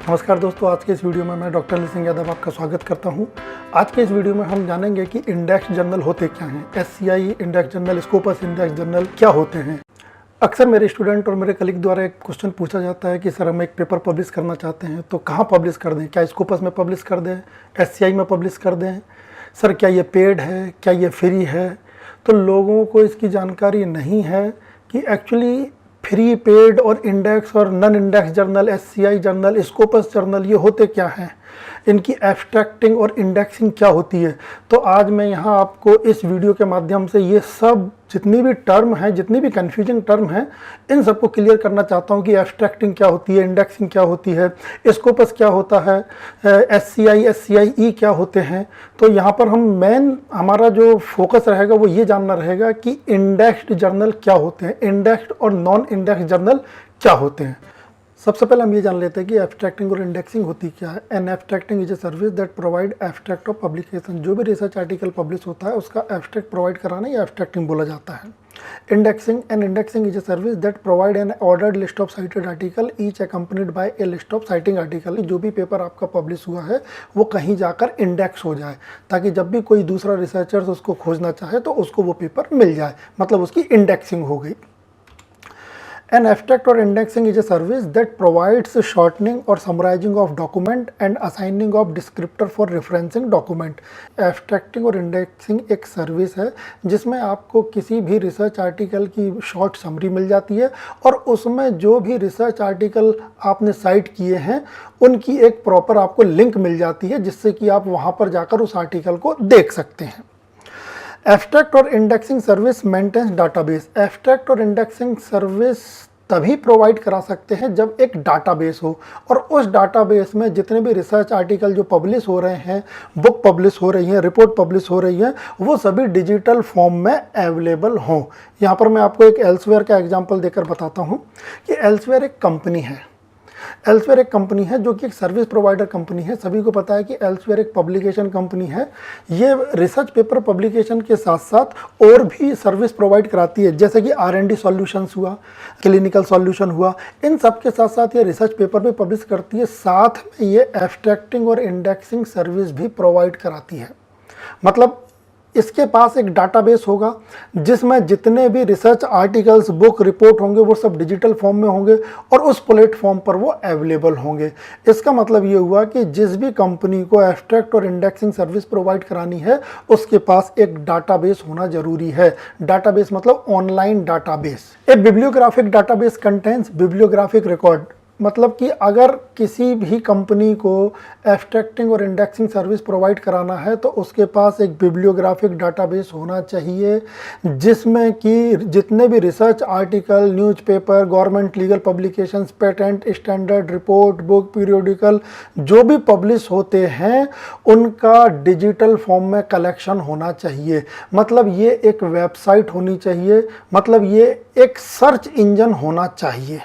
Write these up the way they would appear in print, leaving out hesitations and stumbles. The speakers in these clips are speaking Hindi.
नमस्कार दोस्तों, आज के इस वीडियो में मैं डॉक्टर अली सिंह यादव आपका स्वागत करता हूं। आज के इस वीडियो में हम जानेंगे कि इंडेक्स जर्नल होते क्या हैं, SCI index journal, Scopus index journal क्या होते हैं। अक्सर मेरे स्टूडेंट और मेरे कलीग द्वारा एक क्वेश्चन पूछा जाता है कि सर हम एक पेपर पब्लिश करना चाहते हैं तो कहाँ पब्लिश कर दें, क्या स्कोपस में पब्लिश कर दें, एससीआई में पब्लिश कर दें, सर क्या ये पेड है, क्या ये फ्री है। तो लोगों को इसकी जानकारी नहीं है कि एक्चुअली फ्री, पेड और इंडेक्स और non index journal, SCI journal, Scopus journal ये होते क्या हैं, इनकी एब्स्ट्रैक्टिंग और इंडेक्सिंग क्या होती है। तो आज मैं यहाँ आपको इस वीडियो के माध्यम से ये सब जितनी भी टर्म हैं, जितनी भी कन्फ्यूजिंग टर्म हैं, इन सबको क्लियर करना चाहता हूँ कि एब्स्ट्रैक्टिंग क्या होती है, इंडेक्सिंग क्या होती है, स्कोपस क्या होता है, एससीआई, एससीआई क्या होते हैं। तो यहाँ पर हमारा जो फोकस रहेगा वो ये जानना रहेगा कि इंडेक्स्ड जर्नल क्या होते हैं, इंडेक्स्ड और नॉन इंडेक्स जर्नल क्या होते हैं। सबसे पहले हम ये जान लेते हैं कि एब्स्ट्रैक्टिंग और इंडेक्सिंग होती क्या है। An abstracting is a service that provide abstract of publication. जो भी रिसर्च आर्टिकल पब्लिश होता है उसका एब्स्ट्रैक्ट प्रोवाइड कराना या एब्स्ट्रैक्टिंग बोला जाता है। Indexing and indexing is a service that provide an ordered list of cited article each accompanied by a list of citing article. जो भी पेपर आपका पब्लिश हुआ है वो कहीं जाकर इंडेक्स हो जाए, ताकि जब भी कोई दूसरा रिसर्चर्स उसको खोजना चाहे तो उसको वो पेपर मिल जाए, मतलब उसकी इंडेक्सिंग हो गई। An abstract or indexing is a service that provides shortening or summarizing of document and assigning of descriptor for referencing document। Abstracting और indexing एक सर्विस है जिसमें आपको किसी भी रिसर्च आर्टिकल की शॉर्ट समरी मिल जाती है और उसमें जो भी रिसर्च आर्टिकल आपने साइट किए हैं उनकी एक प्रॉपर आपको लिंक मिल जाती है, जिससे कि आप वहाँ पर जाकर उस आर्टिकल को देख सकते हैं। एब्स्ट्रैक्ट और indexing service maintains database. Abstract और इंडेक्सिंग सर्विस तभी प्रोवाइड करा सकते हैं जब एक डाटाबेस हो, और उस डाटाबेस में जितने भी रिसर्च आर्टिकल जो पब्लिश हो रहे हैं, बुक पब्लिश हो रही है, रिपोर्ट पब्लिश हो रही है, वो सभी डिजिटल फॉर्म में अवेलेबल हों। यहाँ पर मैं आपको एक एल्सवेयर का एग्जांपल देकर बताता हूँ कि एल्सवेयर एक कंपनी है। एल्सवेयर एक कंपनी है जो कि एक सर्विस प्रोवाइडर कंपनी है। सभी को पता है कि एल्सवेयर एक पब्लिकेशन कंपनी है। ये रिसर्च पेपर पब्लिकेशन के साथ साथ और भी सर्विस प्रोवाइड कराती है, जैसे कि R&D सॉल्यूशंस हुआ, क्लिनिकल सॉल्यूशन हुआ, इन सब के साथ साथ ये रिसर्च पेपर भी पब्लिश करती है। साथ में ये एब्स्ट्रैक्टिंग और इंडेक्सिंग सर्विस भी प्रोवाइड कराती है। मतलब इसके पास एक डाटाबेस होगा जिसमें जितने भी रिसर्च आर्टिकल्स, बुक, रिपोर्ट होंगे वो सब डिजिटल फॉर्म में होंगे और उस प्लेटफॉर्म पर वो अवेलेबल होंगे। इसका मतलब ये हुआ कि जिस भी कंपनी को एब्स्ट्रैक्ट और इंडेक्सिंग सर्विस प्रोवाइड करानी है उसके पास एक डाटाबेस होना जरूरी है। डाटाबेस मतलब online database. A bibliographic database contains bibliographic record. मतलब कि अगर किसी भी कंपनी को एब्स्ट्रैक्टिंग और इंडेक्सिंग सर्विस प्रोवाइड कराना है तो उसके पास एक बिब्लियोग्राफिक डाटाबेस होना चाहिए, जिसमें कि जितने भी research article, newspaper, government legal publications, patent, standard report, book, periodical जो भी पब्लिश होते हैं उनका डिजिटल फॉर्म में कलेक्शन होना चाहिए। मतलब ये एक वेबसाइट होनी चाहिए, मतलब ये एक सर्च इंजन होना चाहिए।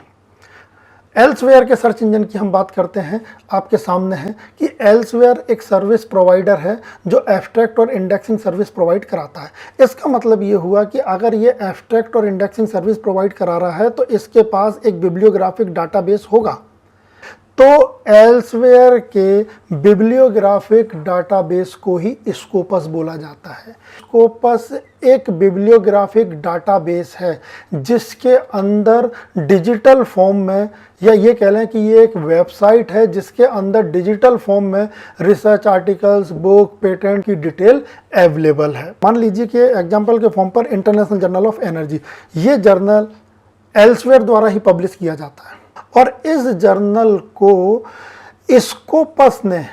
एल्सवेयर के सर्च इंजन की हम बात करते हैं, आपके सामने है कि एल्सवेयर एक सर्विस प्रोवाइडर है जो एब्स्ट्रैक्ट और इंडेक्सिंग सर्विस प्रोवाइड कराता है। इसका मतलब ये हुआ कि अगर ये एब्स्ट्रैक्ट और इंडेक्सिंग सर्विस प्रोवाइड करा रहा है तो इसके पास एक बिब्लियोग्राफिक डाटाबेस होगा। तो एल्सवेयर के बिब्लियोग्राफिक डाटाबेस को ही स्कोपस बोला जाता है। स्कोपस एक बिब्लियोग्राफिक डाटाबेस है जिसके अंदर डिजिटल फॉर्म में, या ये कह लें कि ये एक वेबसाइट है जिसके अंदर डिजिटल फॉर्म में रिसर्च आर्टिकल्स, बुक, पेटेंट की डिटेल अवेलेबल है। मान लीजिए कि एग्जांपल के फॉर्म पर इंटरनेशनल जर्नल ऑफ एनर्जी, ये जर्नल एल्सवेयर द्वारा ही पब्लिश किया जाता है और इस जर्नल को स्कोपस ने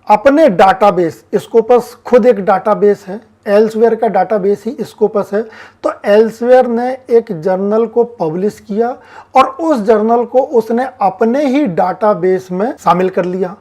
अपने डाटाबेस, स्कोपस खुद एक डाटाबेस है, एल्सवेयर का डाटाबेस ही स्कोपस है, तो एल्सवेयर ने एक जर्नल को पब्लिश किया और उस जर्नल को उसने अपने ही डाटाबेस में शामिल कर लिया।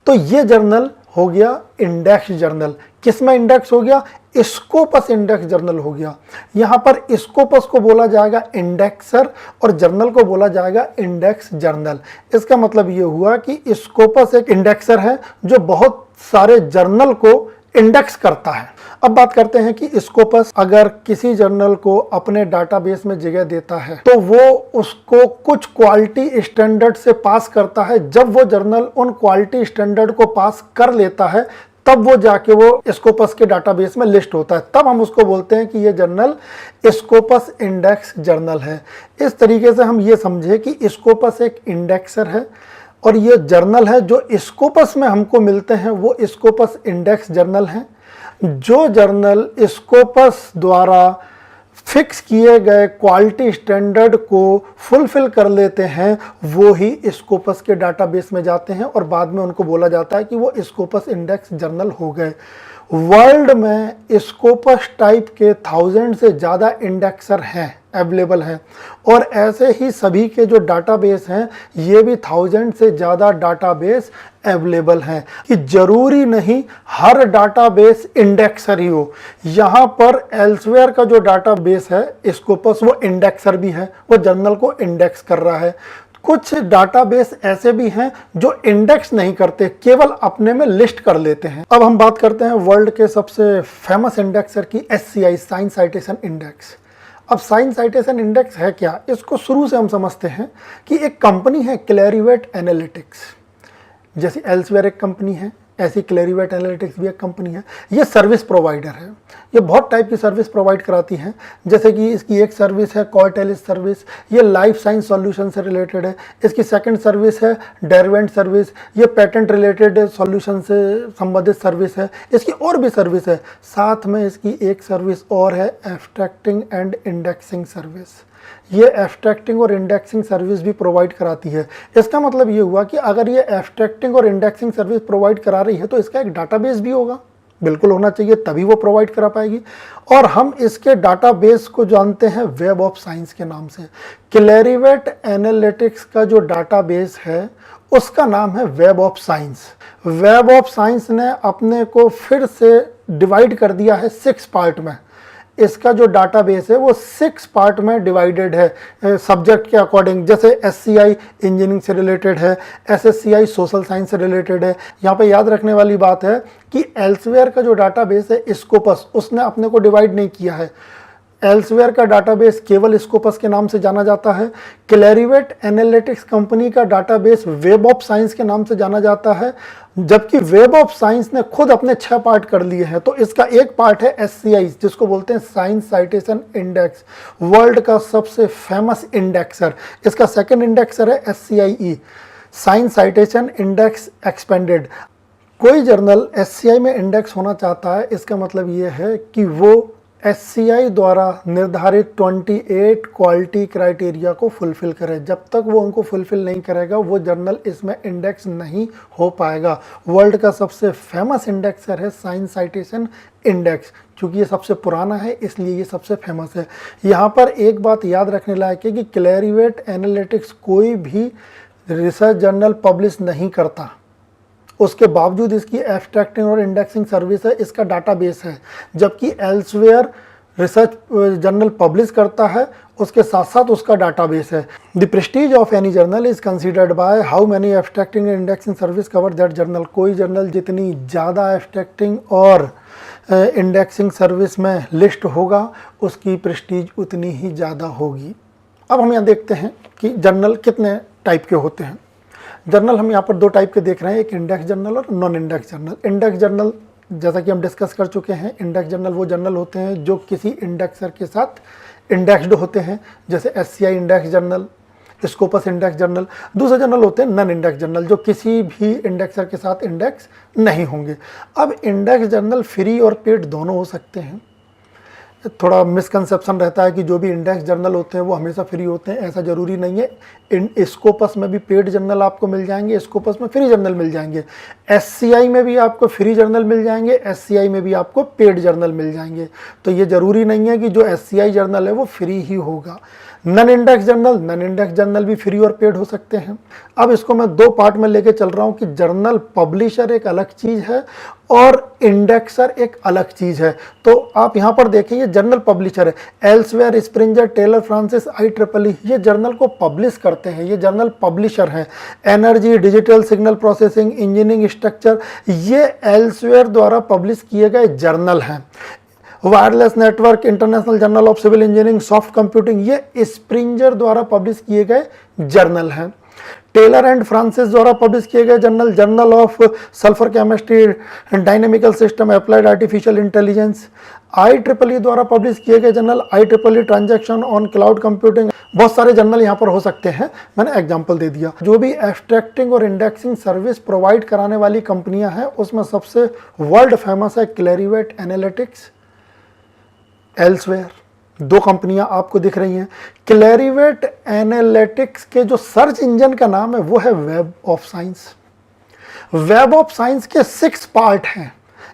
तो ये जर्नल हो गया इंडेक्स जर्नल। किसमें इंडेक्स हो गया? स्कोपस इंडेक्स जर्नल हो गया। यहाँ पर स्कोपस को बोला जाएगा इंडेक्सर और जर्नल को बोला जाएगा इंडेक्स जर्नल। इसका मतलब ये हुआ कि स्कोपस एक इंडेक्सर है जो बहुत सारे जर्नल को इंडेक्स करता है। अब बात करते हैं कि स्कोपस अगर किसी जर्नल को अपने डाटाबेस में जगह देता है तो वो उसको कुछ क्वालिटी स्टैंडर्ड से पास करता है। जब वो जर्नल उन क्वालिटी स्टैंडर्ड को पास कर लेता है तब वो जाके वो स्कोपस के डाटाबेस में लिस्ट होता है, तब हम उसको बोलते हैं कि ये जर्नल स्कोपस इंडेक्स जर्नल है। इस तरीके से हम ये समझे कि स्कोपस एक इंडेक्सर है और ये जर्नल है जो स्कोपस में हमको मिलते हैं वो स्कोपस इंडेक्स जर्नल हैं। जो जर्नल स्कोपस द्वारा फिक्स किए गए क्वालिटी स्टैंडर्ड को फुलफिल कर लेते हैं वो ही स्कोपस के डाटाबेस में जाते हैं और बाद में उनको बोला जाता है कि वो स्कोपस इंडेक्स जर्नल हो गए। वर्ल्ड में स्कोपस टाइप के 1000 से ज़्यादा इंडेक्सर हैं, अवेलेबल हैं, और ऐसे ही सभी के जो डाटाबेस हैं ये भी 1000 से ज़्यादा डाटाबेस अवेलेबल हैं। कि जरूरी नहीं हर डाटाबेस इंडेक्सर ही हो। यहाँ पर एल्सवेयर का जो डाटाबेस है स्कोपस वो इंडेक्सर भी है, वो जर्नल को इंडेक्स कर रहा है। कुछ डाटाबेस ऐसे भी हैं जो इंडेक्स नहीं करते, केवल अपने में लिस्ट कर लेते हैं। अब हम बात करते हैं वर्ल्ड के सबसे फेमस इंडेक्सर की, SCI साइंस साइटेशन इंडेक्स। अब साइंस साइटेशन इंडेक्स है क्या, इसको शुरू से हम समझते हैं कि एक कंपनी है क्लैरिवेट एनालिटिक्स। जैसे एल्सवेयर एक कंपनी है, ऐसी क्लैरिवेट एनालिटिक्स भी एक कंपनी है। ये सर्विस प्रोवाइडर है, ये बहुत टाइप की सर्विस प्रोवाइड कराती है। जैसे कि इसकी एक सर्विस है कॉर्टेलिस सर्विस, ये लाइफ साइंस सॉल्यूशन से रिलेटेड है। इसकी सेकंड सर्विस है डेरवेंट सर्विस, ये पेटेंट रिलेटेड सॉल्यूशन से संबंधित सर्विस है। इसकी और भी सर्विस है, साथ में इसकी एक सर्विस और है एब्स्ट्रैक्टिंग एंड इंडेक्सिंग सर्विस। ये एब्स्ट्रैक्टिंग और इंडेक्सिंग सर्विस भी प्रोवाइड कराती है। इसका मतलब ये हुआ कि अगर ये एब्स्ट्रैक्टिंग और इंडेक्सिंग सर्विस प्रोवाइड करा रही है तो इसका एक डाटाबेस भी होगा, बिल्कुल होना चाहिए, तभी वो प्रोवाइड करा पाएगी। और हम इसके डाटाबेस को जानते हैं वेब ऑफ साइंस के नाम से। क्लैरिवेट एनालिटिक्स का जो डाटाबेस है उसका नाम है web of science. Web of science ने अपने को फिर से डिवाइड कर दिया है 6 पार्ट में। इसका जो डाटाबेस है वो 6 पार्ट में डिवाइडेड है सब्जेक्ट के अकॉर्डिंग। जैसे SCI इंजीनियरिंग से रिलेटेड है, SSCI सोशल साइंस से रिलेटेड है। यहाँ पे याद रखने वाली बात है कि एल्सवेयर का जो डाटाबेस है स्कोपस, उसने अपने को डिवाइड नहीं किया है। एल्सवेयर का डाटाबेस केवल स्कोपस के नाम से जाना जाता है। क्लैरिवेट एनालिटिक्स कंपनी का डाटाबेस वेब ऑफ साइंस के नाम से जाना जाता है, जबकि वेब ऑफ साइंस ने खुद अपने 6 पार्ट कर लिए हैं। तो इसका एक पार्ट है SCI, जिसको बोलते हैं साइंस साइटेशन इंडेक्स, वर्ल्ड का सबसे फेमस इंडेक्सर। इसका सेकंड इंडेक्सर है SCIE, science citation index expanded. कोई जर्नल SCI में इंडेक्स होना चाहता है, इसका मतलब ये है कि वो SCI द्वारा निर्धारित 28 क्वालिटी क्राइटेरिया को फुलफिल करे। जब तक वो उनको फुलफिल नहीं करेगा वो जर्नल इसमें इंडेक्स नहीं हो पाएगा। वर्ल्ड का सबसे फेमस इंडेक्सर है साइंस साइटेशन इंडेक्स। चूँकि ये सबसे पुराना है इसलिए ये सबसे फेमस है। यहाँ पर एक बात याद रखने लायक है कि क्लैरिवेट एनालिटिक्स कोई भी रिसर्च जर्नल पब्लिश नहीं करता, उसके बावजूद इसकी एब्स्ट्रैक्टिंग और इंडेक्सिंग सर्विस है, इसका डाटाबेस है। जबकि एल्सवेयर रिसर्च जर्नल पब्लिश करता है, उसके साथ साथ उसका डाटाबेस है। The prestige of any journal is considered by how many abstracting and indexing service cover that journal. कोई जर्नल जितनी ज़्यादा एब्स्ट्रैक्टिंग और इंडेक्सिंग सर्विस में लिस्ट होगा उसकी प्रेस्टीज उतनी ही ज़्यादा होगी। अब हम यहाँ देखते हैं कि जर्नल कितने टाइप के होते हैं। जर्नल हम यहाँ पर 2 टाइप के देख रहे हैं, एक इंडेक्स जर्नल और non index journal. Index journal जैसा कि हम डिस्कस कर चुके हैं, इंडेक्स जर्नल वो जर्नल होते हैं जो किसी इंडेक्सर के साथ इंडेक्स्ड होते हैं, जैसे SCI index journal, Scopus index journal. दूसरे जर्नल होते हैं नॉन इंडेक्स जर्नल, जो किसी भी इंडेक्सर के साथ इंडेक्स नहीं होंगे। अब इंडेक्स जर्नल फ्री और पेड दोनों हो सकते हैं। थोड़ा मिसकंसेप्शन रहता है कि जो भी इंडेक्स जर्नल होते हैं वो हमेशा फ्री होते हैं, ऐसा ज़रूरी नहीं है। इन स्कोपस में भी पेड जर्नल आपको मिल जाएंगे, स्कोपस में फ्री जर्नल मिल जाएंगे। SCI में भी आपको फ्री जर्नल मिल जाएंगे, SCI में भी आपको पेड जर्नल मिल जाएंगे। तो ये ज़रूरी नहीं है कि जो SCI जर्नल है वो फ्री ही होगा। नॉन इंडेक्स जर्नल भी फ्री और पेड हो सकते हैं। अब इसको मैं दो पार्ट में लेके चल रहा हूं कि जर्नल पब्लिशर एक अलग चीज है और इंडेक्सर एक अलग चीज है। तो आप यहां पर देखिए, ये जर्नल पब्लिशर है, Elsevier, Springer, Taylor Francis, IEEE ये जर्नल को पब्लिश करते हैं, ये जर्नल पब्लिशर हैं। Energy, digital signal processing, engineering structure, ये एल्सवेयर द्वारा पब्लिश किए गए जर्नल हैं। Wireless network, international journal of civil engineering, soft computing, ये स्प्रिंगर द्वारा पब्लिश किए गए जर्नल हैं। टेलर एंड फ्रांसिस द्वारा पब्लिश किए गए journal, journal of sulphur chemistry, dynamical system, applied artificial intelligence. IEEE द्वारा पब्लिश किए गए journal, IEEE transaction on cloud computing. बहुत सारे जर्नल यहाँ पर हो सकते हैं, मैंने एग्जांपल दे दिया। जो भी एब्स्ट्रैक्टिंग और इंडेक्सिंग सर्विस प्रोवाइड कराने वाली कंपनियां हैं, उसमें सबसे वर्ल्ड फेमस है क्लेरिवेट एनालिटिक्स, एल्सवेयर। दो कंपनियां आपको दिख रही हैं। क्लेरिवेट एनालिटिक्स के जो सर्च इंजन का नाम है वो है web of science. Web of science के 6 पार्ट हैं,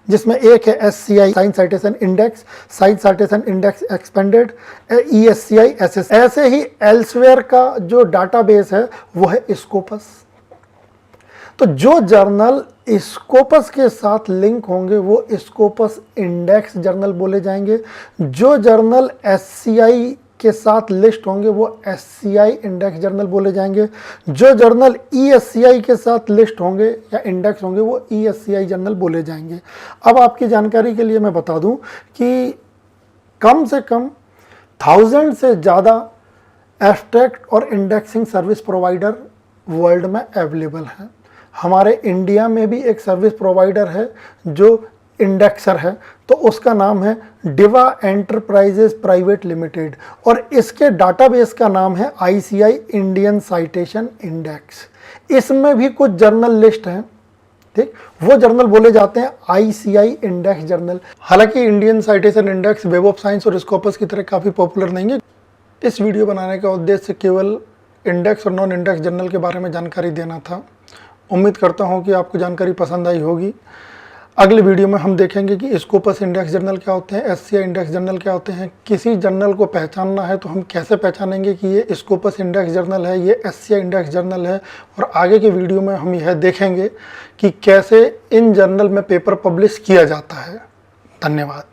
जिसमें एक है SCI science citation index, science citation index expanded, ESCI SS। ऐसे ही एल्सवेयर का जो डाटाबेस है वो है स्कोपस। तो जो जर्नल स्कोपस के साथ लिंक होंगे वो स्कोपस इंडेक्स जर्नल बोले जाएंगे। जो जर्नल SCI के साथ लिस्ट होंगे वो SCI इंडेक्स जर्नल बोले जाएंगे। जो जर्नल ESCI के साथ लिस्ट होंगे या इंडेक्स होंगे वो ESCI जर्नल बोले जाएंगे। अब आपकी जानकारी के लिए मैं बता दूं कि कम से कम 1000 से ज़्यादा एब्स्ट्रैक्ट और इंडेक्सिंग सर्विस प्रोवाइडर वर्ल्ड में अवेलेबल हैं। हमारे इंडिया में भी एक सर्विस प्रोवाइडर है जो इंडेक्सर है, तो उसका नाम है डिवा एंटरप्राइजेस प्राइवेट लिमिटेड, और इसके डाटाबेस का नाम है ICI इंडियन साइटेशन इंडेक्स। इसमें भी कुछ जर्नल लिस्ट हैं, ठीक, वो जर्नल बोले जाते हैं ICI इंडेक्स जर्नल। हालांकि Indian citation index web of science और स्कोपस की तरह काफ़ी पॉपुलर नहीं है। इस वीडियो बनाने का उद्देश्य केवल इंडेक्स और नॉन इंडेक्स जर्नल के बारे में जानकारी देना था। उम्मीद करता हूं कि आपको जानकारी पसंद आई होगी। अगले वीडियो में हम देखेंगे कि स्कोपस इंडेक्स जर्नल क्या होते हैं, SCI इंडेक्स जर्नल क्या होते हैं। किसी जर्नल को पहचानना है तो हम कैसे पहचानेंगे कि ये स्कोपस इंडेक्स जर्नल है, ये SCI इंडेक्स जर्नल है। और आगे के वीडियो में हम यह देखेंगे कि कैसे इन जर्नल में पेपर पब्लिश किया जाता है। धन्यवाद।